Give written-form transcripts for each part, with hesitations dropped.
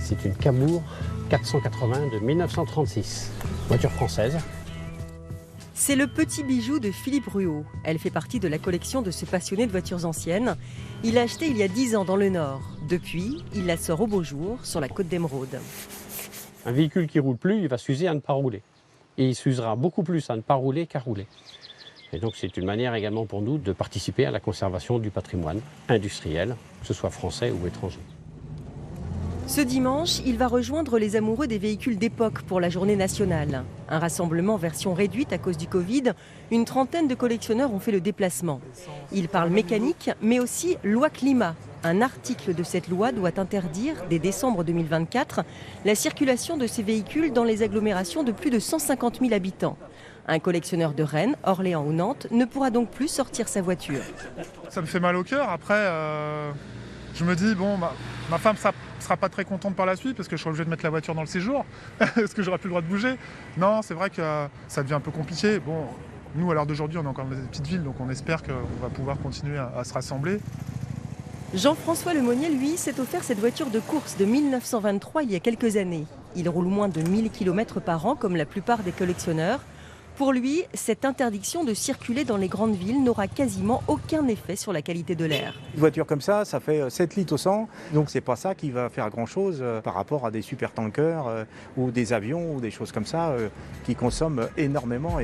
C'est une Cabourg 480 de 1936, voiture française. C'est le petit bijou de Philippe Ruot. Elle fait partie de la collection de ce passionné de voitures anciennes. Il l'a acheté il y a 10 ans dans le Nord. Depuis, il la sort au beau jour sur la côte d'Émeraude. Un véhicule qui ne roule plus, il va s'user à ne pas rouler. Et il s'usera beaucoup plus à ne pas rouler qu'à rouler. Et donc c'est une manière également pour nous de participer à la conservation du patrimoine industriel, que ce soit français ou étranger. Ce dimanche, il va rejoindre les amoureux des véhicules d'époque pour la journée nationale. Un rassemblement version réduite à cause du Covid. Une trentaine de collectionneurs ont fait le déplacement. Ils parlent mécanique, mais aussi loi climat. Un article de cette loi doit interdire, dès décembre 2024, la circulation de ces véhicules dans les agglomérations de plus de 150 000 habitants. Un collectionneur de Rennes, Orléans ou Nantes ne pourra donc plus sortir sa voiture. Ça me fait mal au cœur. Après, je me dis, bon, ma femme sera pas très contente par la suite parce que je serai obligé de mettre la voiture dans le séjour. Est-ce que j'aurai plus le droit de bouger? Non, c'est vrai que ça devient un peu compliqué. Bon, nous, à l'heure d'aujourd'hui, on est encore dans des petites villes, donc on espère qu'on va pouvoir continuer à se rassembler. Jean-François Lemonnier, lui, s'est offert cette voiture de course de 1923 il y a quelques années. Il roule moins de 1000 km par an comme la plupart des collectionneurs. Pour lui, cette interdiction de circuler dans les grandes villes n'aura quasiment aucun effet sur la qualité de l'air. Une voiture comme ça fait 7 litres au 100, donc c'est pas ça qui va faire grand-chose par rapport à des super-tankers ou des avions ou des choses comme ça qui consomment énormément.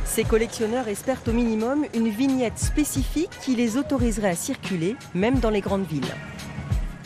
Ces collectionneurs espèrent au minimum une vignette spécifique qui les autoriserait à circuler, même dans les grandes villes.